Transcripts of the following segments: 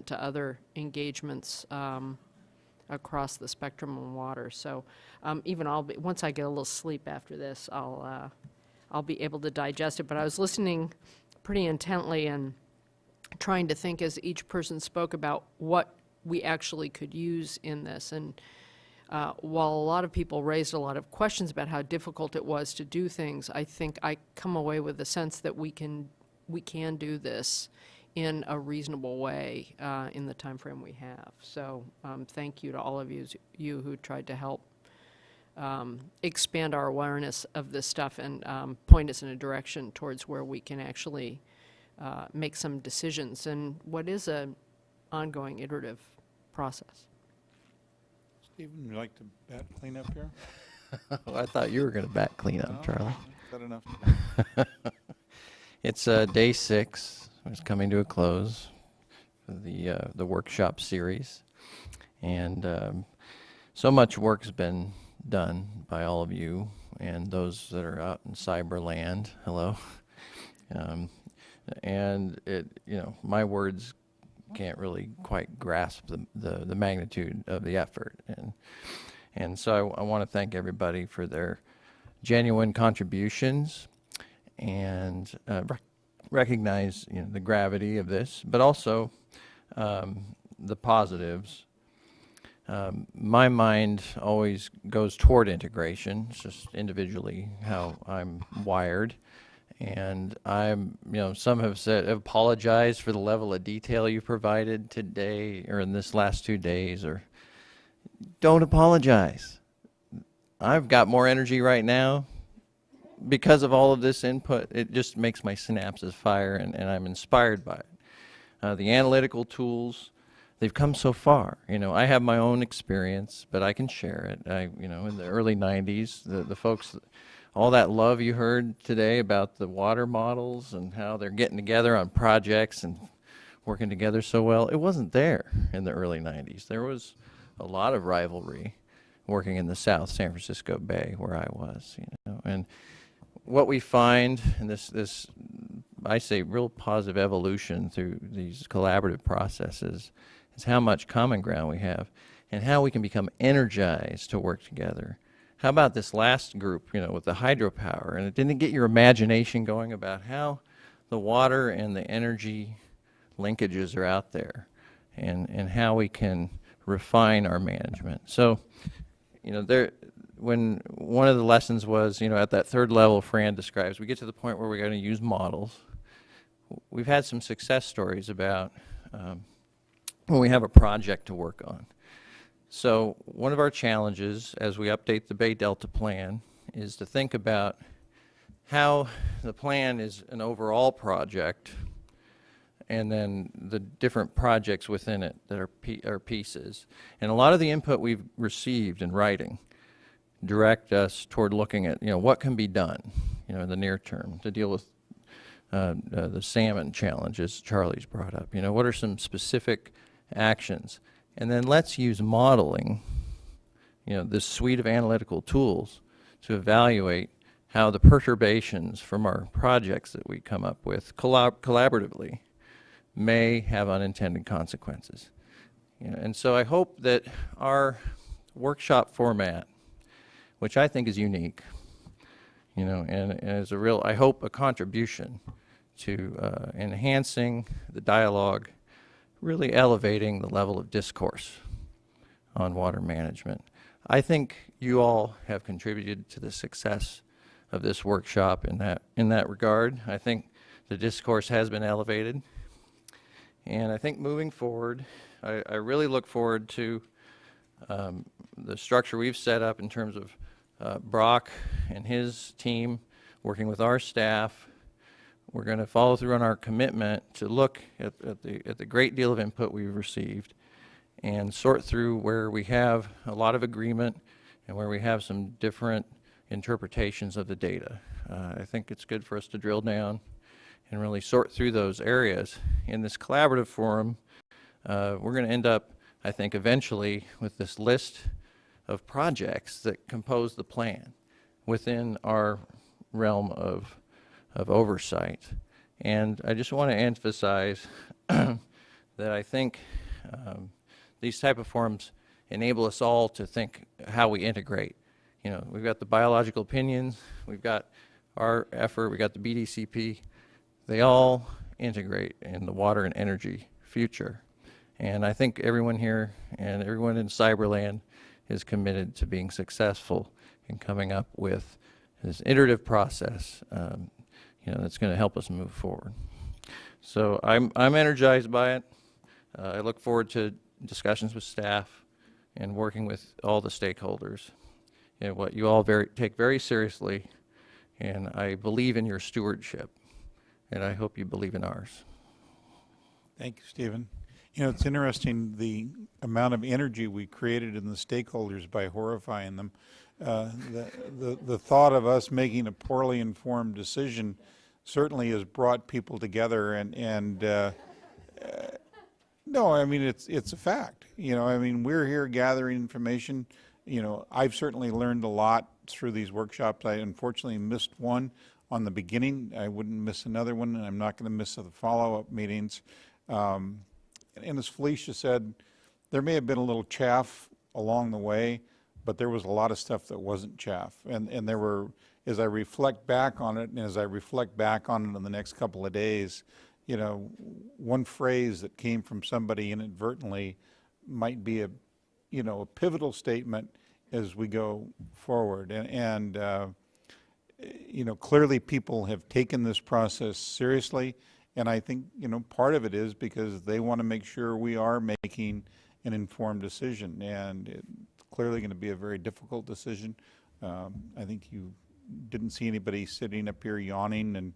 to other engagements across the spectrum of water. So even once I get a little sleep after this, I'll be able to digest it. But I was listening pretty intently and trying to think as each person spoke about what we actually could use in this. And while a lot of people raised a lot of questions about how difficult it was to do things, I think I come away with the sense that we can do this in a reasonable way in the time frame we have. So thank you to all of you who tried to help expand our awareness of this stuff and point us in a direction towards where we can actually make some decisions in what is an ongoing iterative process. Stephen, would you like to bat cleanup here? I thought you were going to bat cleanup, No, Charlie. I've got enough. It's day 6. It's coming to a close for the workshop series, and so much work's been done by all of you and those that are out in cyberland. Hello, and my words can't really quite grasp the magnitude of the effort, and so I want to thank everybody for their genuine contributions and recognize the gravity of this, but also the positives. My mind always goes toward integration. It's just individually how I'm wired. And some have apologized for the level of detail you provided today or in this last 2 days, or don't apologize. I've got more energy right now because of all of this input. It just makes my synapses fire, and I'm inspired by it. The analytical tools, they've come so far. I have my own experience, but I can share it. In the early 90s, the folks, all that love you heard today about the water models and how they're getting together on projects and working together so well, it wasn't there in the early 90s. There was a lot of rivalry working in the South San Francisco Bay where I was, and what we find in this I say real positive evolution through these collaborative processes is how much common ground we have and how we can become energized to work together. How about this last group, with the hydropower? And it didn't get your imagination going about how the water and the energy linkages are out there and how we can refine our management. So, when one of the lessons was, at that third level Fran describes, we get to the point where we're going to use models. We've had some success stories about when we have a project to work on. So one of our challenges as we update the Bay Delta plan is to think about how the plan is an overall project and then the different projects within it that are pieces. And a lot of the input we've received in writing direct us toward looking at, what can be done, in the near term to deal with the salmon challenges Charlie's brought up. What are some specific actions? And then let's use modeling, this suite of analytical tools to evaluate how the perturbations from our projects that we come up with collaboratively may have unintended consequences. And so I hope that our workshop format, which I think is unique, and is I hope, a contribution to enhancing the dialogue, really elevating the level of discourse on water management. I think you all have contributed to the success of this workshop in that regard. I think the discourse has been elevated, and I think moving forward, I really look forward to the structure we've set up in terms of Brock and his team working with our staff. We're going to follow through on our commitment to look at the great deal of input we've received and sort through where we have a lot of agreement and where we have some different interpretations of the data. I think it's good for us to drill down and really sort through those areas. In this collaborative forum, we're going to end up, I think, eventually with this list of projects that compose the plan within our realm of oversight. And I just want to emphasize that I think these type of forums enable us all to think how we integrate. You know, we've got the biological opinions, we've got our effort, we got the BDCP. They all integrate in the water and energy future. And I think everyone here and everyone in Cyberland is committed to being successful in coming up with this iterative process, you know, that's going to help us move forward. So I'm energized by it. I look forward to discussions with staff and working with all the stakeholders. You know, what you all take very seriously, and I believe in your stewardship, and I hope you believe in ours. Thank you, Stephen. You know, it's interesting the amount of energy we created in the stakeholders by horrifying them. The thought of us making a poorly informed decision certainly has brought people together, and no, I mean, it's a fact. You know, I mean, we're here gathering information. You know, I've certainly learned a lot through these workshops. I unfortunately missed one on the beginning. I wouldn't miss another one, and I'm not going to miss the follow-up meetings. And as Felicia said, there may have been a little chaff along the way, but there was a lot of stuff that wasn't chaff. And there were, as I reflect back on it, and as I reflect back on it in the next couple of days, you know, one phrase that came from somebody inadvertently might be a, you know, a pivotal statement as we go forward. And you know, clearly people have taken this process seriously. And I think, you know, part of it is because they want to make sure we are making an informed decision. And it's clearly going to be a very difficult decision. I think you didn't see anybody sitting up here yawning and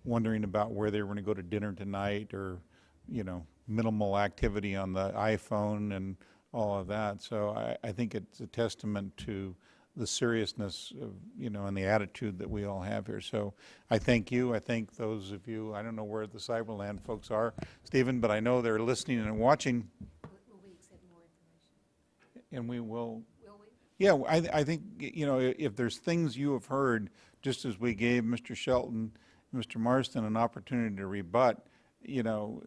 wondering about where they were going to go to dinner tonight, or, you know, minimal activity on the iPhone and all of that. So I think it's a testament to the seriousness of, you know, and the attitude that we all have here. So I thank you. I thank those of you. I don't know where the Cyberland folks are, Stephen, but I know they're listening and watching. Will we accept more information? And we will. Will we? Yeah, I think, you know, if there's things you have heard, just as we gave Mr. Shelton, Mr. Marston an opportunity to rebut, you know,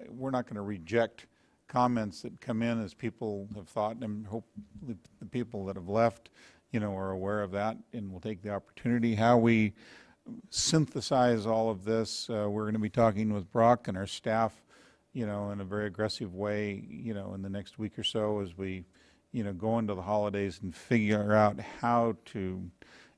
we're not going to reject comments that come in as people have thought, and hopefully the people that have left, you know, are aware of that, and we'll take the opportunity. How we synthesize all of this, we're going to be talking with Brock and our staff, you know, in a very aggressive way, you know, in the next week or so as we, you know, go into the holidays and figure out how to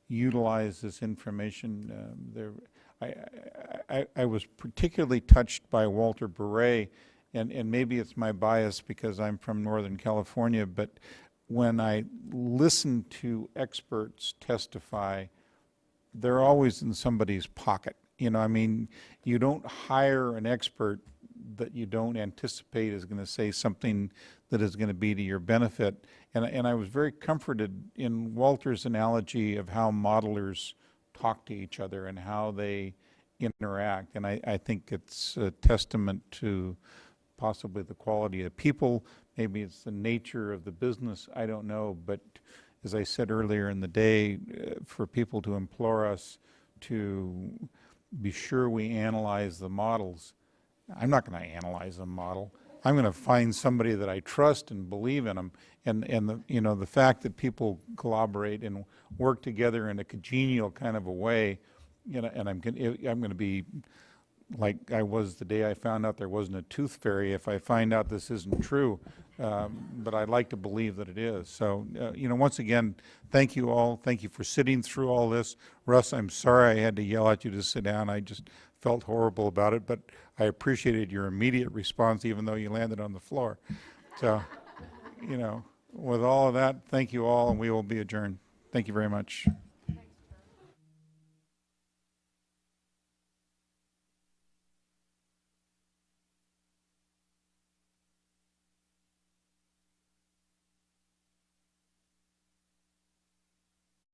utilize this information. I was particularly touched by Walter Beret, and maybe it's my bias because I'm from Northern California, but when I listen to experts testify, they're always in somebody's pocket. You know, I mean, you don't hire an expert that you don't anticipate is going to say something that is going to be to your benefit. And I was very comforted in Walter's analogy of how modelers talk to each other and how they interact. And I think it's a testament to possibly the quality of people. Maybe it's the nature of the business. I don't know. But as I said earlier in the day, for people to implore us to be sure we analyze the models, I'm not going to analyze a model. I'm going to find somebody that I trust and believe in them. And the, you know, the fact that people collaborate and work together in a congenial kind of a way, you know, and I'm going to be like I was the day I found out there wasn't a tooth fairy if I find out this isn't true. But I'd like to believe that it is. So, you know, once again, thank you all. Thank you for sitting through all this. Russ, I'm sorry I had to yell at you to sit down. I just felt horrible about it, but I appreciated your immediate response even though you landed on the floor. So, you know, with all of that, thank you all, and we will be adjourned. Thank you very much.